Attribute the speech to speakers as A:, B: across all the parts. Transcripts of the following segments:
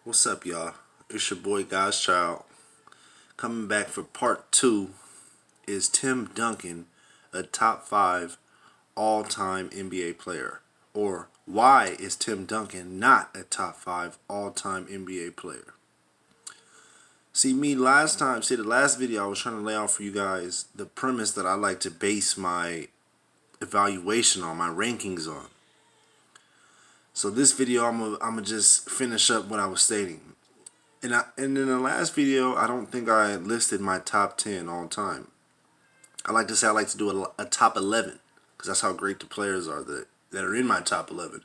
A: What's up, y'all? It's your boy God's Child. Coming back for part two. Is Tim Duncan a top 5 all-time NBA player? Or why is Tim Duncan not a top 5 all-time NBA player? The last video I was trying to lay out for you guys the premise that I like to base my evaluation on, my rankings on. So this video, I'm gonna just finish up what I was stating. And in the last video, I don't think I listed my top 10 all time. I like to say I like to do a top 11 because that's how great the players are that are in my top 11.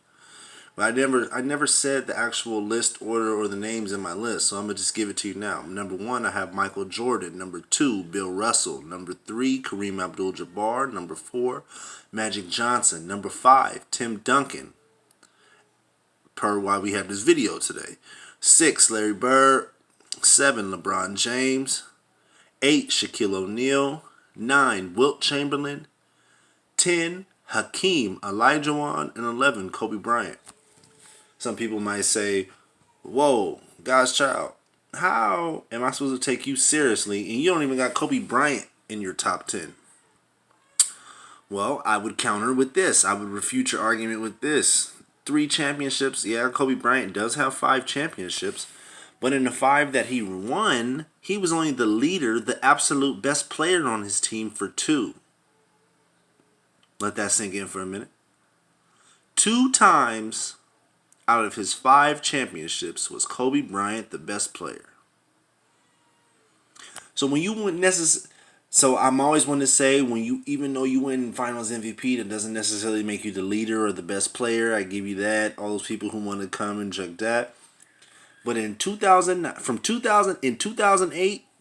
A: But I never said the actual list order or the names in my list, so I'm gonna just give it to you now. Number 1, I have Michael Jordan. Number 2, Bill Russell. Number 3, Kareem Abdul-Jabbar. Number 4, Magic Johnson. Number 5, Tim Duncan. Per why we have this video today. 6, Larry Bird. 7, LeBron James. 8, Shaquille O'Neal. 9, Wilt Chamberlain. 10, Hakeem Olajuwon. And 11, Kobe Bryant. Some people might say, whoa, God's Child, how am I supposed to take you seriously and you don't even got Kobe Bryant in your top 10? Well, I would counter with this. I would refute your argument with this. 3 championships. Yeah, Kobe Bryant does have 5 championships. But in the 5 that he won, he was only the leader, the absolute best player on his team for 2. Let that sink in for a minute. 2 times out of his 5 championships was Kobe Bryant the best player. So when you win so I'm always one to say even though you win Finals MVP, that doesn't necessarily make you the leader or the best player. I give you that. All those people who want to come and judge that. But in 2008,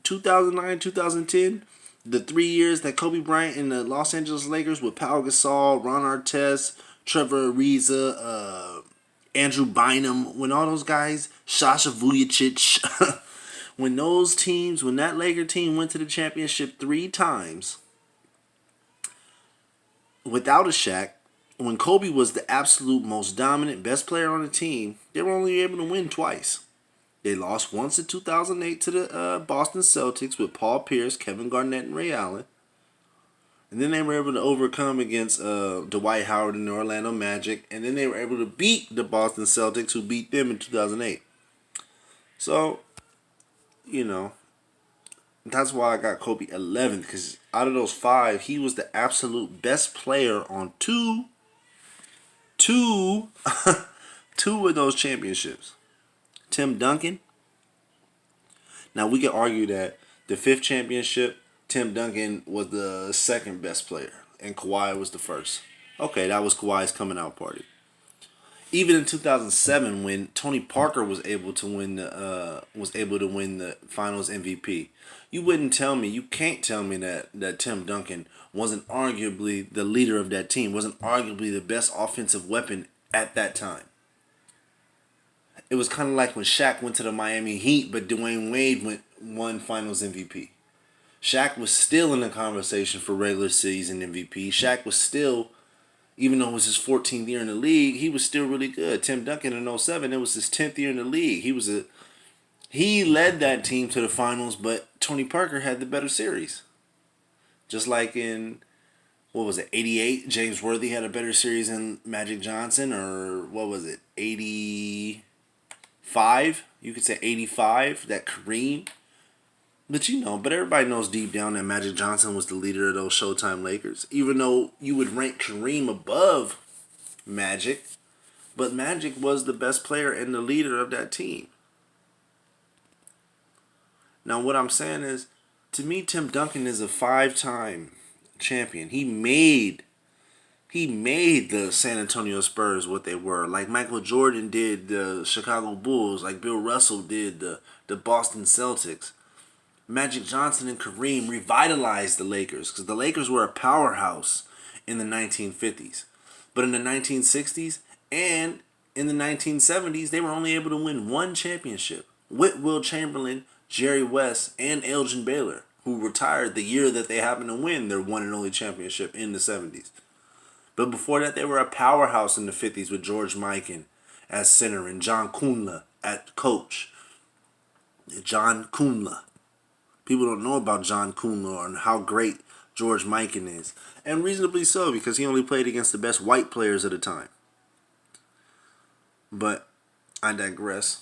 A: 2009, 2010, the 3 years that Kobe Bryant in the Los Angeles Lakers with Pau Gasol, Ron Artest, Trevor Ariza, Andrew Bynum, when all those guys, Sasha Vujacic, when that Laker team went to the championship 3 times without a Shaq, when Kobe was the absolute most dominant, best player on the team, they were only able to win twice. They lost once in 2008 to the Boston Celtics with Paul Pierce, Kevin Garnett, and Ray Allen. And then they were able to overcome against Dwight Howard and the Orlando Magic. And then they were able to beat the Boston Celtics, who beat them in 2008. So, that's why I got Kobe 11th. Because out of those 5, he was the absolute best player on two of those championships. Tim Duncan. Now, we could argue that the 5th championship, Tim Duncan was the 2nd best player, and Kawhi was the 1st. Okay, that was Kawhi's coming out party. Even in 2007, when Tony Parker was able to win the Finals MVP, you can't tell me that Tim Duncan wasn't arguably the leader of that team, wasn't arguably the best offensive weapon at that time. It was kind of like when Shaq went to the Miami Heat, but Dwayne Wade won Finals MVP. Shaq was still in the conversation for regular season MVP. Shaq was still, even though it was his 14th year in the league, he was still really good. Tim Duncan in 07, it was his 10th year in the league. He led that team to the finals, but Tony Parker had the better series. Just like in, 88? James Worthy had a better series than Magic Johnson, or 85? You could say 85, that Kareem. But everybody knows deep down that Magic Johnson was the leader of those Showtime Lakers. Even though you would rank Kareem above Magic, but Magic was the best player and the leader of that team. Now what I'm saying is, to me, Tim Duncan is a 5-time champion. He made the San Antonio Spurs what they were. Like Michael Jordan did the Chicago Bulls. Like Bill Russell did the Boston Celtics. Magic Johnson and Kareem revitalized the Lakers because the Lakers were a powerhouse in the 1950s. But in the 1960s and in the 1970s, they were only able to win 1 championship with Wilt Chamberlain, Jerry West, and Elgin Baylor, who retired the year that they happened to win their one and only championship in the 70s. But before that, they were a powerhouse in the 50s with George Mikan as center and John Kunla at coach, John Kuhnla. People don't know about John Kuhnla and how great George Mikan is. And reasonably so, because he only played against the best white players at the time. But I digress.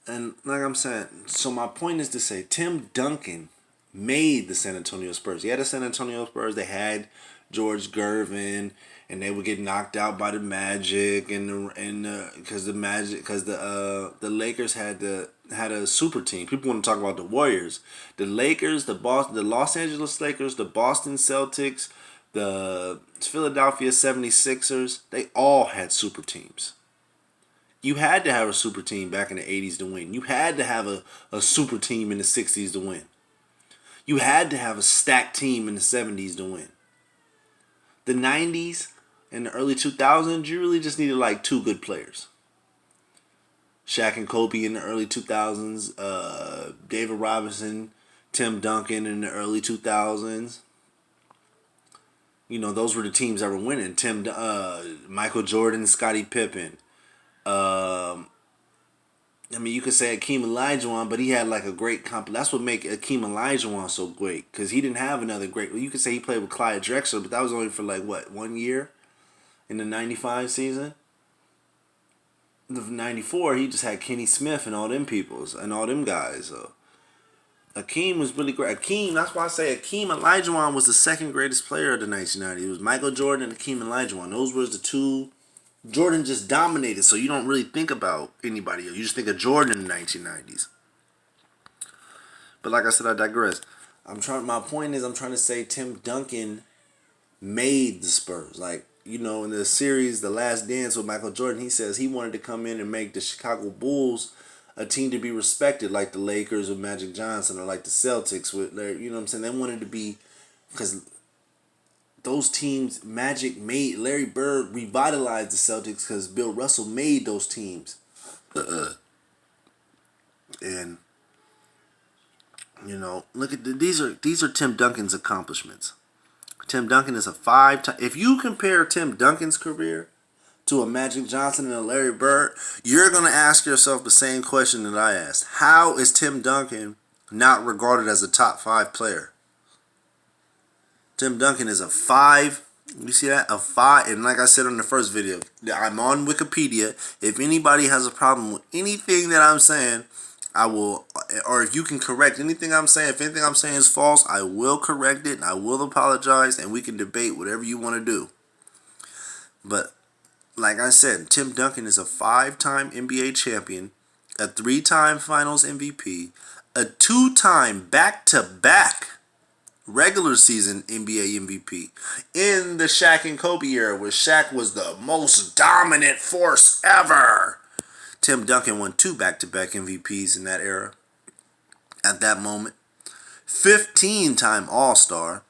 A: And like I'm saying, so my point is to say Tim Duncan made the San Antonio Spurs. He had the San Antonio Spurs. They had George Gervin, and they would get knocked out by the Magic, because the Lakers had a super team. People want to talk about the Warriors, the Lakers, the Los Angeles Lakers, the Boston Celtics, the Philadelphia 76ers. They all had super teams. You had to have a super team back in the 80s to win. You had to have a super team in the 60s to win. You had to have a stacked team in the 70s to win. The 90s and the early 2000s, you really just needed like two good players. Shaq and Kobe in the early 2000s, David Robinson, Tim Duncan in the early 2000s. You know, those were the teams that were winning. Michael Jordan, Scottie Pippen. I mean, you could say Akeem Olajuwon, but he had like a great That's what made Akeem Olajuwon so great, because he didn't have another great. Well, you could say he played with Clyde Drexler, but that was only for like what, 1 year in the '95 season. The '94, he just had Kenny Smith and all them peoples and all them guys. So Akeem was really great. That's why I say Akeem Olajuwon was the second greatest player of the 1990s. It was Michael Jordan and Akeem Olajuwon. Those were the two. Jordan just dominated, so you don't really think about anybody else. You just think of Jordan in the 1990s. But like I said, I digress. My point is, I'm trying to say Tim Duncan made the Spurs. Like, you know, in the series, The Last Dance with Michael Jordan, he says he wanted to come in and make the Chicago Bulls a team to be respected, like the Lakers with Magic Johnson, or like the Celtics with, you know what I'm saying? They wanted to be, because those teams, Larry Bird revitalized the Celtics because Bill Russell made those teams. And, you know, look at these are Tim Duncan's accomplishments. Tim Duncan is a 5-time. If you compare Tim Duncan's career to a Magic Johnson and a Larry Bird, you're going to ask yourself the same question that I asked. How is Tim Duncan not regarded as a top 5 player? Tim Duncan is a 5. You see that? A 5. And like I said in the first video, I'm on Wikipedia. If anybody has a problem with anything that I'm saying, I will, or if you can correct anything I'm saying, if anything I'm saying is false, I will correct it, and I will apologize, and we can debate whatever you want to do. But like I said, Tim Duncan is a 5-time NBA champion, a 3-time Finals MVP, a 2-time back-to-back regular season NBA MVP in the Shaq and Kobe era, where Shaq was the most dominant force ever. Tim Duncan won 2 back-to-back MVPs in that era. At that moment, 15-time All-Star.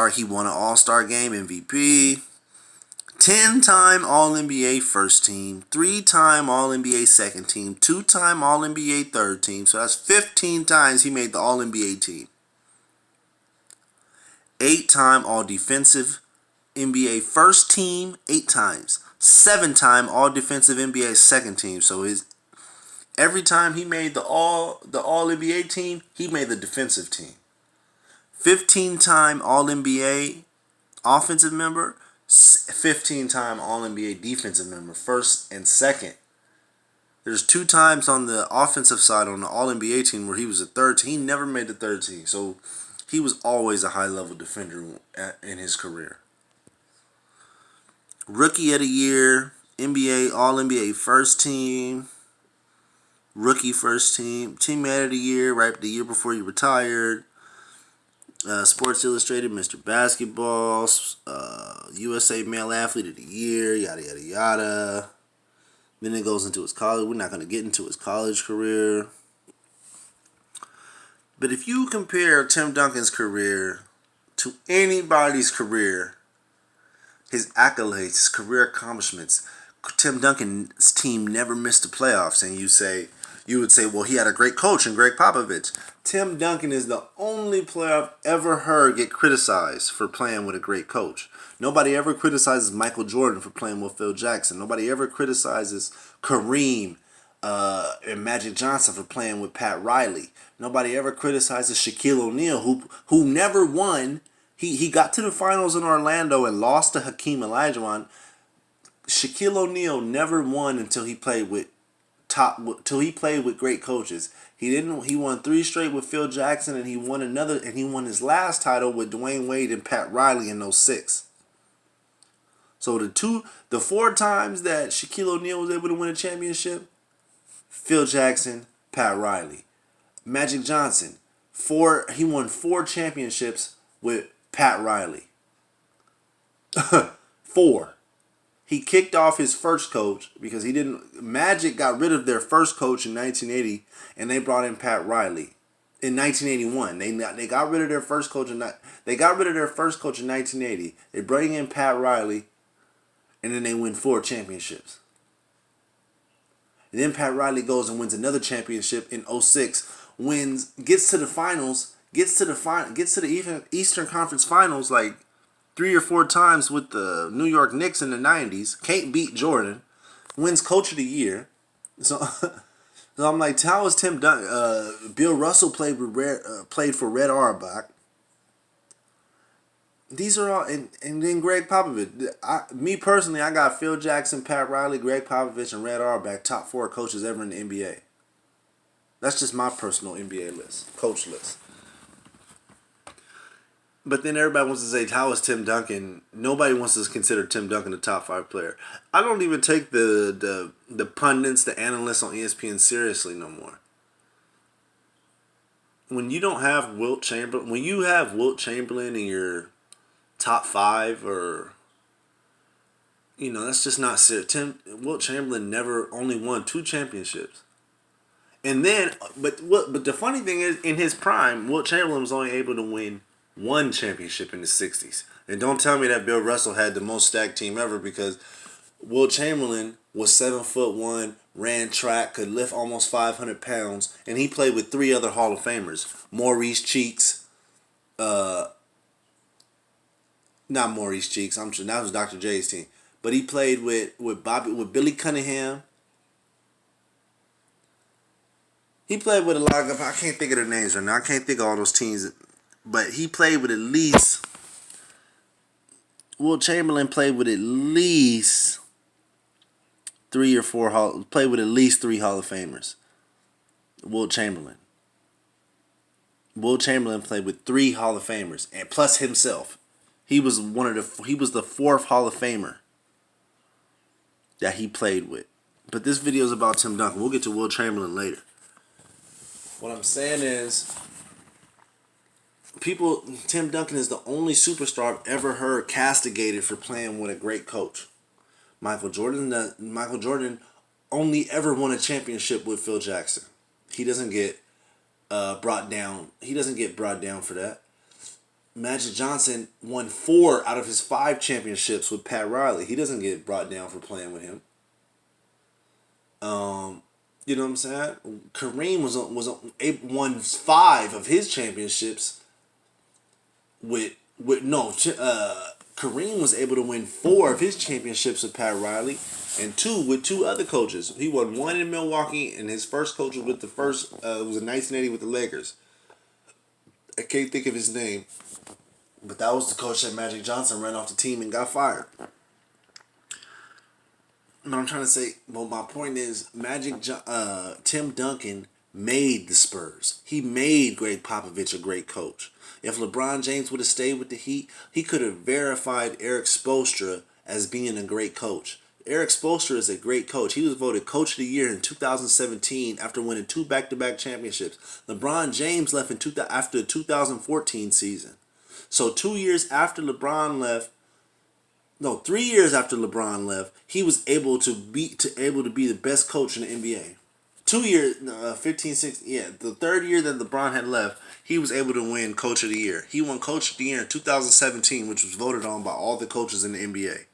A: He won an All-Star Game MVP. 10-time All-NBA first team, 3-time All-NBA second team, 2-time All-NBA third team. So that's 15 times he made the All-NBA team. 8-time All-Defensive NBA first team, 8 times. 7-time All-Defensive NBA second team. So every time he made the All-NBA team, he made the defensive team. 15-time All-NBA offensive member, 15-time All-NBA defensive member, first and second. There's 2 times on the offensive side on the All-NBA team where he was a third team. He never made the third team. So he was always a high-level defender in his career. Rookie of the Year, NBA, All-NBA first team, rookie first team, Teammate of the Year, right the year before he retired. Sports Illustrated, Mr. Basketball, USA Male Athlete of the Year, yada, yada, yada. Then it goes into his college. We're not going to get into his college career. But if you compare Tim Duncan's career to anybody's career, his accolades, his career accomplishments, Tim Duncan's team never missed the playoffs. And you say, You would say, well, he had a great coach in Greg Popovich. Tim Duncan is the only player I've ever heard get criticized for playing with a great coach. Nobody ever criticizes Michael Jordan for playing with Phil Jackson. Nobody ever criticizes Kareem and Magic Johnson for playing with Pat Riley. Nobody ever criticizes Shaquille O'Neal, who never won. He got to the finals in Orlando and lost to Hakeem Olajuwon. Shaquille O'Neal never won until he played with great coaches. He won 3 straight with Phil Jackson, and he won his last title with Dwayne Wade and Pat Riley in '06. So the 4 times that Shaquille O'Neal was able to win a championship, Phil Jackson, Pat Riley. Magic Johnson, he won 4 championships with Pat Riley. 4. He kicked off his first coach because Magic got rid of their first coach in 1980, and they brought in Pat Riley in 1981. They got rid of their first coach in 1980. They bring in Pat Riley, and then they win 4 championships. And then Pat Riley goes and wins another championship in '06. Gets to the finals, gets to the Eastern Conference Finals like 3 or 4 times with the New York Knicks in the '90s. Can't beat Jordan. Wins Coach of the Year. So, so I'm like, how is Tim Duncan? Bill Russell played for Red Auerbach. These are all, and then Greg Popovich. Me personally, I got Phil Jackson, Pat Riley, Greg Popovich, and Red Auerbach, top 4 coaches ever in the NBA. That's just my personal NBA list, coach list. But then everybody wants to say, how is Tim Duncan? Nobody wants to consider Tim Duncan a top 5 player. I don't even take the pundits, the analysts on ESPN seriously no more. When you don't have Wilt Chamberlain, in your top 5, or that's just not serious. Wilt Chamberlain only won 2 championships. And then, but the funny thing is, in his prime, Wilt Chamberlain was only able to win 1 championship in the '60s. And don't tell me that Bill Russell had the most stacked team ever, because Wilt Chamberlain was 7'1", ran track, could lift almost 500 pounds, and he played with 3 other Hall of Famers. Maurice Cheeks, not Maurice Cheeks, I'm sure that was Dr. J's team. But he played with Billy Cunningham. He played with a lot of, I can't think of their names right now. I can't think of all those teams. But he played with Wilt Chamberlain played with at least 3 or 4, played with at least 3 Hall of Famers. Wilt Chamberlain played with 3 Hall of Famers, and plus himself. He was the 4th Hall of Famer that he played with. But this video is about Tim Duncan. We'll get to Wilt Chamberlain later. What I'm saying is, Tim Duncan is the only superstar I've ever heard castigated for playing with a great coach. Michael Jordan only ever won a championship with Phil Jackson. He doesn't get brought down. He doesn't get brought down for that. Magic Johnson won 4 out of his 5 championships with Pat Riley. He doesn't get brought down for playing with him. You know what I'm saying? Kareem won 5 of his championships Kareem was able to win 4 of his championships with Pat Riley, and 2 with 2 other coaches. He won 1 in Milwaukee, and his first coach was with was in 1980 with the Lakers. I can't think of his name, but that was the coach that Magic Johnson ran off the team and got fired. But I'm trying to say, my point is, Tim Duncan made the Spurs. He made Greg Popovich a great coach. If LeBron James would have stayed with the Heat, he could have verified Eric Spoelstra as being a great coach. Eric Spoelstra is a great coach. He was voted Coach of the Year in 2017 after winning 2 back-to-back championships. LeBron James left after the 2014 season. So 3 years after LeBron left, he was able to be the best coach in the NBA. 2 years, 15, 16, the 3rd year that LeBron had left, he was able to win Coach of the Year. He won Coach of the Year in 2017, which was voted on by all the coaches in the NBA.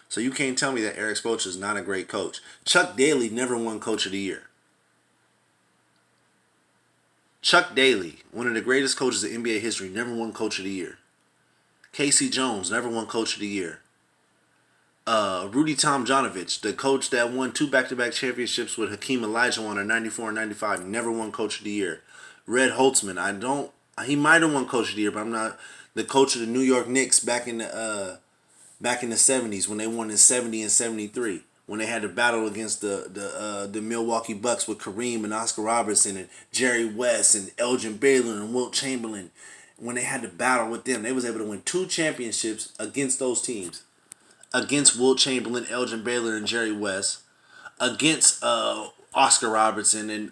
A: So you can't tell me that Eric Spoelstra is not a great coach. Chuck Daly never won Coach of the Year. Chuck Daly, one of the greatest coaches in NBA history, never won Coach of the Year. Casey Jones never won Coach of the Year. Rudy Tomjanovich, the coach that won 2 back-to-back championships with Hakeem Olajuwon in '94 and '95, never won Coach of the Year. Red Holtzman, he might have won Coach of the Year, but I'm not. The coach of the New York Knicks back in the '70s when they won in '70 and '73, when they had to battle against the Milwaukee Bucks with Kareem and Oscar Robertson and Jerry West and Elgin Baylor and Wilt Chamberlain. When they had to battle with them, they was able to win 2 championships against those teams. Against Wilt Chamberlain, Elgin Baylor, and Jerry West. Against Oscar Robertson and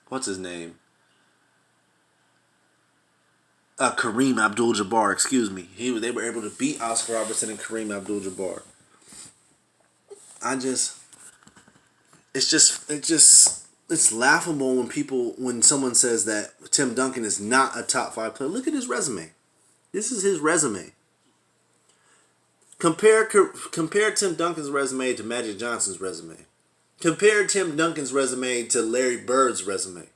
A: what's his name? Kareem Abdul-Jabbar. Excuse me. They were able to beat Oscar Robertson and Kareem Abdul-Jabbar. It's laughable when someone says that Tim Duncan is not a top 5 player. Look at his resume. This is his resume. Compare Tim Duncan's resume to Magic Johnson's resume. Compare Tim Duncan's resume to Larry Bird's resume.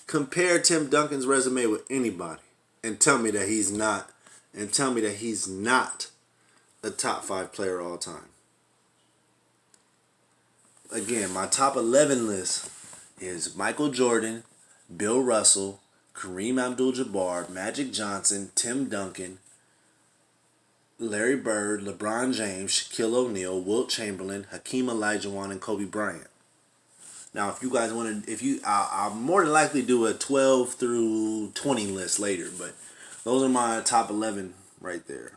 A: Compare Tim Duncan's resume with anybody and tell me that he's not a top 5 player all time. Again, my top 11 list is Michael Jordan, Bill Russell, Kareem Abdul-Jabbar, Magic Johnson, Tim Duncan, Larry Bird, LeBron James, Shaquille O'Neal, Wilt Chamberlain, Hakeem Olajuwon, and Kobe Bryant. Now, if you guys want to, I'll more than likely do a 12 through 20 list later, but those are my top 11 right there.